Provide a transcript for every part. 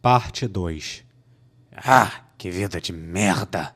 Parte 2. Ah, que vida de merda!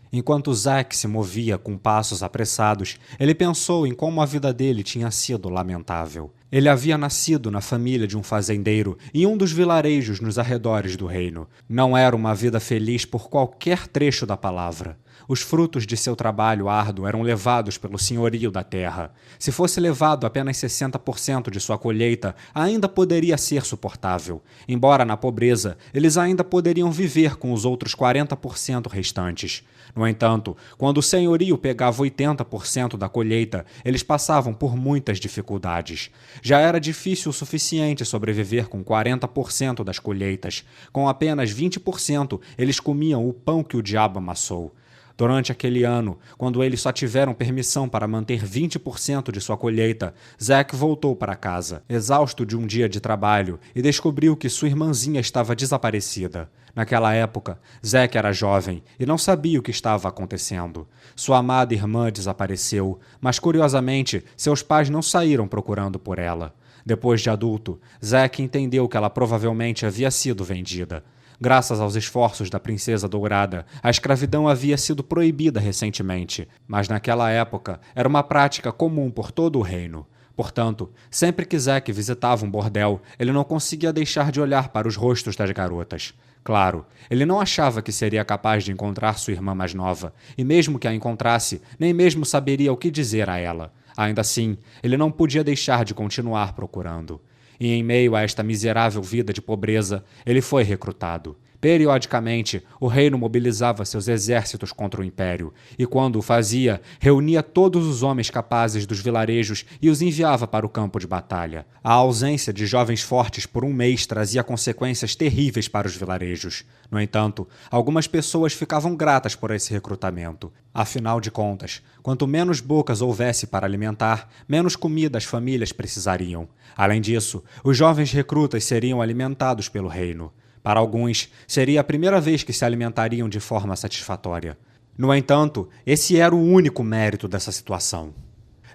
Enquanto Zack se movia com passos apressados, ele pensou em como a vida dele tinha sido lamentável. Ele havia nascido na família de um fazendeiro em um dos vilarejos nos arredores do reino. Não era uma vida feliz por qualquer trecho da palavra. Os frutos de seu trabalho árduo eram levados pelo senhorio da terra. Se fosse levado apenas 60% de sua colheita, ainda poderia ser suportável. Embora na pobreza, eles ainda poderiam viver com os outros 40% restantes. No entanto, quando o senhorio pegava 80% da colheita, eles passavam por muitas dificuldades. Já era difícil o suficiente sobreviver com 40% das colheitas. Com apenas 20%, eles comiam o pão que o diabo amassou. Durante aquele ano, quando eles só tiveram permissão para manter 20% de sua colheita, Zack voltou para casa, exausto de um dia de trabalho, e descobriu que sua irmãzinha estava desaparecida. Naquela época, Zack era jovem e não sabia o que estava acontecendo. Sua amada irmã desapareceu, mas curiosamente, seus pais não saíram procurando por ela. Depois de adulto, Zack entendeu que ela provavelmente havia sido vendida. Graças aos esforços da Princesa Dourada, a escravidão havia sido proibida recentemente, mas naquela época era uma prática comum por todo o reino. Portanto, sempre que Zack visitava um bordel, ele não conseguia deixar de olhar para os rostos das garotas. Claro, ele não achava que seria capaz de encontrar sua irmã mais nova, e mesmo que a encontrasse, nem mesmo saberia o que dizer a ela. Ainda assim, ele não podia deixar de continuar procurando. E em meio a esta miserável vida de pobreza, ele foi recrutado. Periodicamente, o reino mobilizava seus exércitos contra o império, e quando o fazia, reunia todos os homens capazes dos vilarejos e os enviava para o campo de batalha. A ausência de jovens fortes por um mês trazia consequências terríveis para os vilarejos. No entanto, algumas pessoas ficavam gratas por esse recrutamento. Afinal de contas, quanto menos bocas houvesse para alimentar, menos comida as famílias precisariam. Além disso, os jovens recrutas seriam alimentados pelo reino. Para alguns, seria a primeira vez que se alimentariam de forma satisfatória. No entanto, esse era o único mérito dessa situação.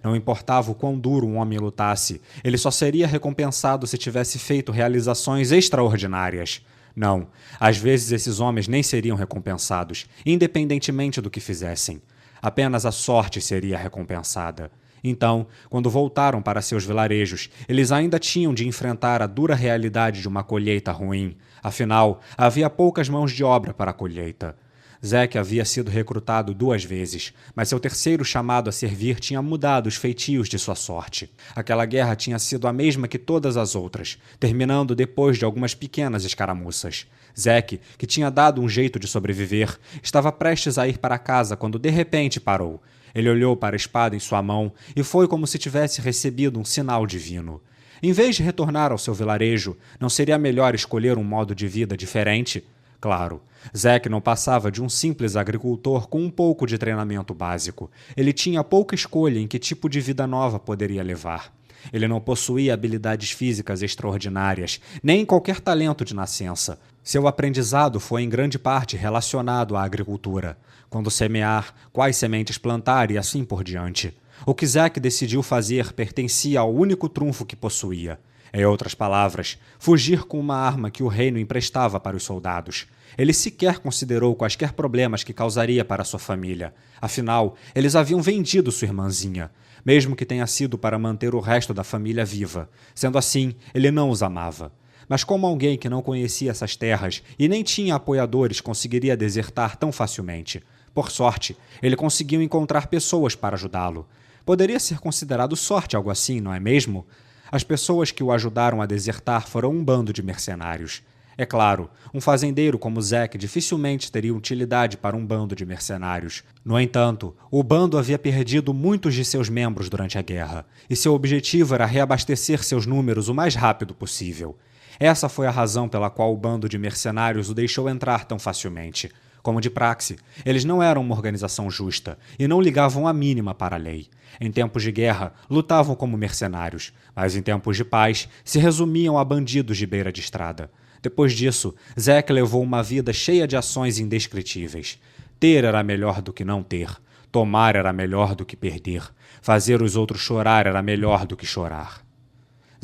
Não importava o quão duro um homem lutasse, ele só seria recompensado se tivesse feito realizações extraordinárias. Não, às vezes esses homens nem seriam recompensados, independentemente do que fizessem. Apenas a sorte seria recompensada. Então, quando voltaram para seus vilarejos, eles ainda tinham de enfrentar a dura realidade de uma colheita ruim. Afinal, havia poucas mãos de obra para a colheita. Zack havia sido recrutado 2 vezes, mas seu terceiro chamado a servir tinha mudado os feitios de sua sorte. Aquela guerra tinha sido a mesma que todas as outras, terminando depois de algumas pequenas escaramuças. Zack, que tinha dado um jeito de sobreviver, estava prestes a ir para casa quando de repente parou. Ele olhou para a espada em sua mão e foi como se tivesse recebido um sinal divino. Em vez de retornar ao seu vilarejo, não seria melhor escolher um modo de vida diferente? Claro, Zack não passava de um simples agricultor com um pouco de treinamento básico. Ele tinha pouca escolha em que tipo de vida nova poderia levar. Ele não possuía habilidades físicas extraordinárias, nem qualquer talento de nascença. Seu aprendizado foi em grande parte relacionado à agricultura. Quando semear, quais sementes plantar e assim por diante. O que Zack decidiu fazer pertencia ao único trunfo que possuía. Em outras palavras, fugir com uma arma que o reino emprestava para os soldados. Ele sequer considerou quaisquer problemas que causaria para sua família. Afinal, eles haviam vendido sua irmãzinha, mesmo que tenha sido para manter o resto da família viva. Sendo assim, ele não os amava. Mas como alguém que não conhecia essas terras e nem tinha apoiadores conseguiria desertar tão facilmente? Por sorte, ele conseguiu encontrar pessoas para ajudá-lo. Poderia ser considerado sorte algo assim, não é mesmo? As pessoas que o ajudaram a desertar foram um bando de mercenários. É claro, um fazendeiro como Zack dificilmente teria utilidade para um bando de mercenários. No entanto, o bando havia perdido muitos de seus membros durante a guerra, e seu objetivo era reabastecer seus números o mais rápido possível. Essa foi a razão pela qual o bando de mercenários o deixou entrar tão facilmente. Como de praxe, eles não eram uma organização justa e não ligavam a mínima para a lei. Em tempos de guerra, lutavam como mercenários, mas em tempos de paz, se resumiam a bandidos de beira de estrada. Depois disso, Zack levou uma vida cheia de ações indescritíveis. Ter era melhor do que não ter. Tomar era melhor do que perder. Fazer os outros chorar era melhor do que chorar.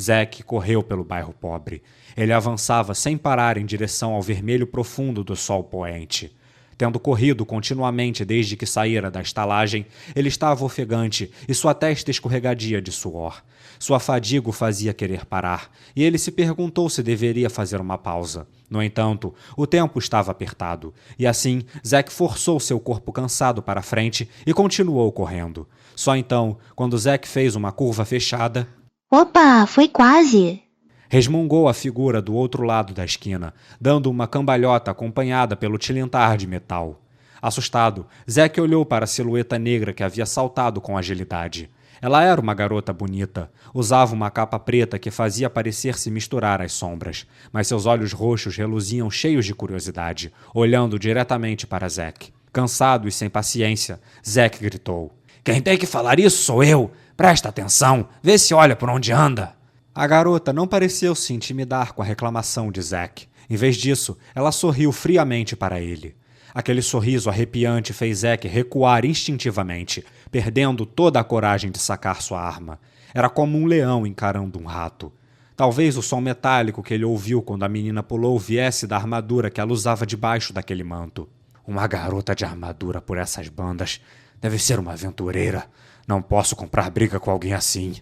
Zack correu pelo bairro pobre. Ele avançava sem parar em direção ao vermelho profundo do sol poente. Tendo corrido continuamente desde que saíra da estalagem, ele estava ofegante e sua testa escorregadia de suor. Sua fadiga o fazia querer parar, e ele se perguntou se deveria fazer uma pausa. No entanto, o tempo estava apertado, e assim Zack forçou seu corpo cansado para a frente e continuou correndo. Só então, quando Zack fez uma curva fechada... Opa, foi quase! Resmungou a figura do outro lado da esquina, dando uma cambalhota acompanhada pelo tilintar de metal. Assustado, Zack olhou para a silhueta negra que havia saltado com agilidade. Ela era uma garota bonita. Usava uma capa preta que fazia parecer se misturar às sombras, mas seus olhos roxos reluziam cheios de curiosidade, olhando diretamente para Zack. Cansado e sem paciência, Zack gritou: "Quem tem que falar isso sou eu! Presta atenção! Vê se olha por onde anda!" A garota não pareceu se intimidar com a reclamação de Zack. Em vez disso, ela sorriu friamente para ele. Aquele sorriso arrepiante fez Zack recuar instintivamente, perdendo toda a coragem de sacar sua arma. Era como um leão encarando um rato. Talvez o som metálico que ele ouviu quando a menina pulou viesse da armadura que ela usava debaixo daquele manto. Uma garota de armadura por essas bandas deve ser uma aventureira. Não posso comprar briga com alguém assim.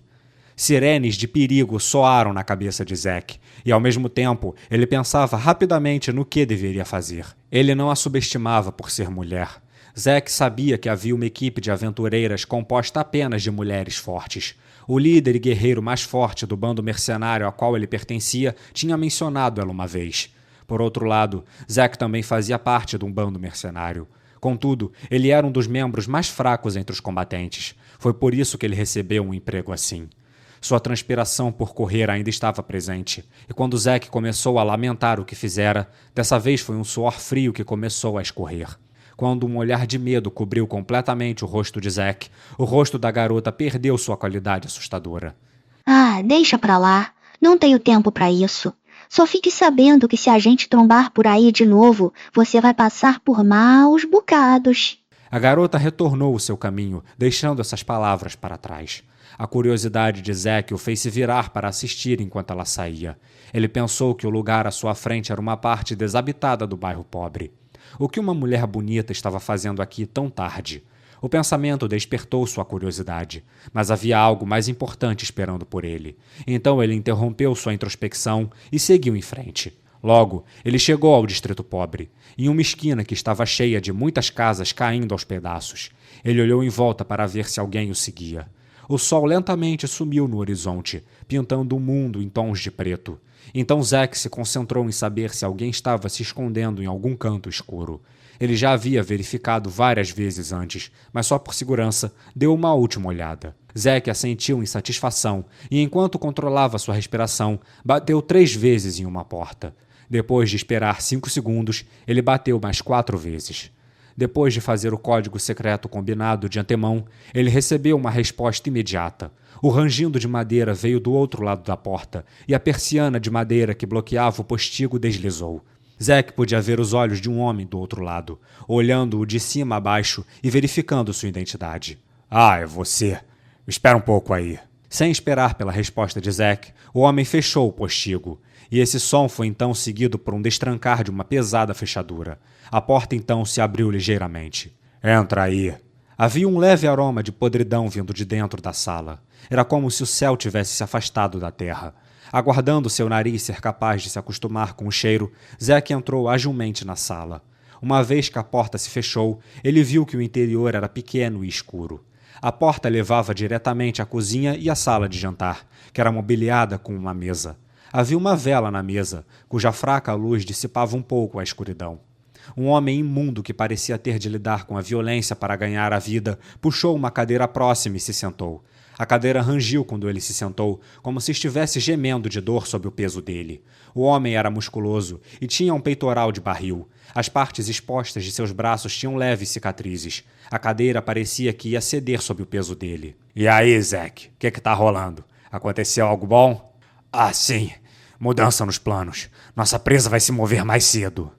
Sirenes de perigo soaram na cabeça de Zack, e ao mesmo tempo ele pensava rapidamente no que deveria fazer. Ele não a subestimava por ser mulher. Zack sabia que havia uma equipe de aventureiras composta apenas de mulheres fortes. O líder e guerreiro mais forte do bando mercenário a qual ele pertencia tinha mencionado ela uma vez. Por outro lado, Zack também fazia parte de um bando mercenário. Contudo, ele era um dos membros mais fracos entre os combatentes. Foi por isso que ele recebeu um emprego assim. Sua transpiração por correr ainda estava presente, e quando Zack começou a lamentar o que fizera, dessa vez foi um suor frio que começou a escorrer. Quando um olhar de medo cobriu completamente o rosto de Zack, o rosto da garota perdeu sua qualidade assustadora. Ah, deixa pra lá. Não tenho tempo pra isso. Só fique sabendo que se a gente trombar por aí de novo, você vai passar por maus bocados. A garota retornou o seu caminho, deixando essas palavras para trás. A curiosidade de Zack o fez se virar para assistir enquanto ela saía. Ele pensou que o lugar à sua frente era uma parte desabitada do bairro pobre. O que uma mulher bonita estava fazendo aqui tão tarde? O pensamento despertou sua curiosidade, mas havia algo mais importante esperando por ele. Então ele interrompeu sua introspecção e seguiu em frente. Logo, ele chegou ao distrito pobre, em uma esquina que estava cheia de muitas casas caindo aos pedaços. Ele olhou em volta para ver se alguém o seguia. O sol lentamente sumiu no horizonte, pintando o mundo em tons de preto. Então Zack se concentrou em saber se alguém estava se escondendo em algum canto escuro. Ele já havia verificado várias vezes antes, mas só por segurança deu uma última olhada. Zack assentiu em satisfação e, enquanto controlava sua respiração, bateu 3 vezes em uma porta. Depois de esperar 5 segundos, ele bateu mais 4 vezes. Depois de fazer o código secreto combinado de antemão, ele recebeu uma resposta imediata. O rangindo de madeira veio do outro lado da porta, e a persiana de madeira que bloqueava o postigo deslizou. Zack podia ver os olhos de um homem do outro lado, olhando-o de cima a baixo e verificando sua identidade. "Ah, é você. Espera um pouco aí." Sem esperar pela resposta de Zack, o homem fechou o postigo, e esse som foi então seguido por um destrancar de uma pesada fechadura. A porta então se abriu ligeiramente. "Entra aí." Havia um leve aroma de podridão vindo de dentro da sala. Era como se o céu tivesse se afastado da terra. Aguardando seu nariz ser capaz de se acostumar com o cheiro, Zack entrou agilmente na sala. Uma vez que a porta se fechou, ele viu que o interior era pequeno e escuro. A porta levava diretamente à cozinha e à sala de jantar, que era mobiliada com uma mesa. Havia uma vela na mesa, cuja fraca luz dissipava um pouco a escuridão. Um homem imundo que parecia ter de lidar com a violência para ganhar a vida puxou uma cadeira próxima e se sentou. A cadeira rangiu quando ele se sentou, como se estivesse gemendo de dor sob o peso dele. O homem era musculoso e tinha um peitoral de barril. As partes expostas de seus braços tinham leves cicatrizes. A cadeira parecia que ia ceder sob o peso dele. "E aí, Zack? O que tá rolando? Aconteceu algo bom?" "Ah, sim. Mudança nos planos. Nossa presa vai se mover mais cedo."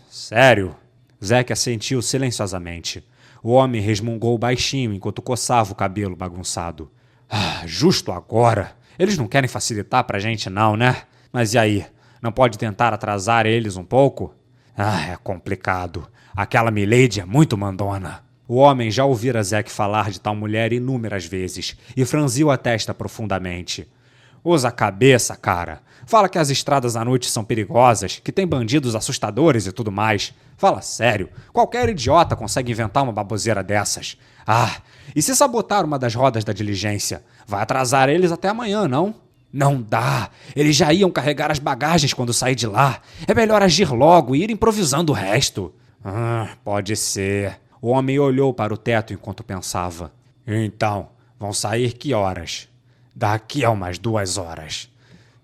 Sério?" Zack assentiu silenciosamente. O homem resmungou baixinho enquanto coçava o cabelo bagunçado. "Ah, justo agora. Eles não querem facilitar pra gente não, né? Mas e aí? Não pode tentar atrasar eles um pouco? Ah, é complicado. Aquela Milady é muito mandona. O homem já ouvira Zack falar de tal mulher inúmeras vezes e franziu a testa profundamente. Usa a cabeça, cara. Fala que as estradas à noite são perigosas, que tem bandidos assustadores e tudo mais. Fala sério. Qualquer idiota consegue inventar uma baboseira dessas. Ah, e se sabotar uma das rodas da diligência? Vai atrasar eles até amanhã, não? Não dá. Eles já iam carregar as bagagens quando sair de lá. É melhor agir logo e ir improvisando o resto. Pode ser. O homem olhou para o teto enquanto pensava. Então, vão sair que horas? Daqui a umas 2 horas.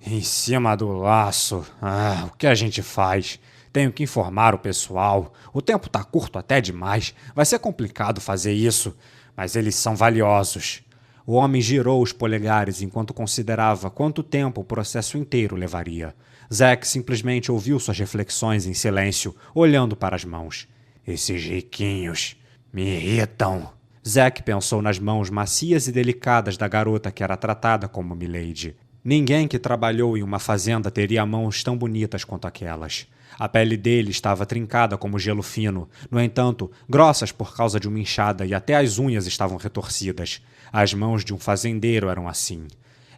Em cima do laço. O que a gente faz? Tenho que informar o pessoal. O tempo tá curto até demais. Vai ser complicado fazer isso. Mas eles são valiosos. O homem girou os polegares enquanto considerava quanto tempo o processo inteiro levaria. Zack simplesmente ouviu suas reflexões em silêncio, olhando para as mãos. Esses riquinhos me irritam. Zack pensou nas mãos macias e delicadas da garota que era tratada como Milady. Ninguém que trabalhou em uma fazenda teria mãos tão bonitas quanto aquelas. A pele dele estava trincada como gelo fino, no entanto, grossas por causa de uma inchada e até as unhas estavam retorcidas. As mãos de um fazendeiro eram assim.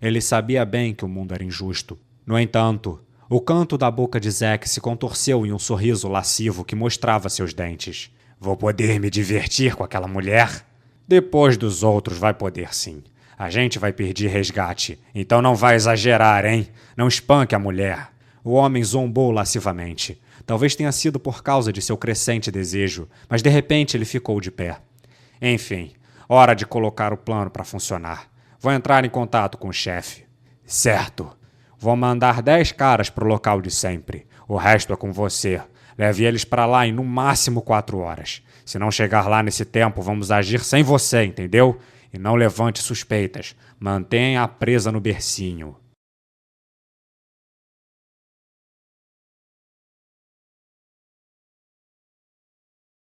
Ele sabia bem que o mundo era injusto. No entanto, o canto da boca de Zack se contorceu em um sorriso lascivo que mostrava seus dentes. Vou poder me divertir com aquela mulher? Depois dos outros vai poder sim. A gente vai pedir resgate, então não vai exagerar, hein? Não espanque a mulher. O homem zombou lascivamente. Talvez tenha sido por causa de seu crescente desejo, mas de repente ele ficou de pé. Enfim, hora de colocar o plano para funcionar. Vou entrar em contato com o chefe. Certo. Vou mandar 10 caras pro local de sempre. O resto é com você. Leve eles para lá em no máximo 4 horas. Se não chegar lá nesse tempo, vamos agir sem você, entendeu? E não levante suspeitas. Mantenha a presa no bercinho.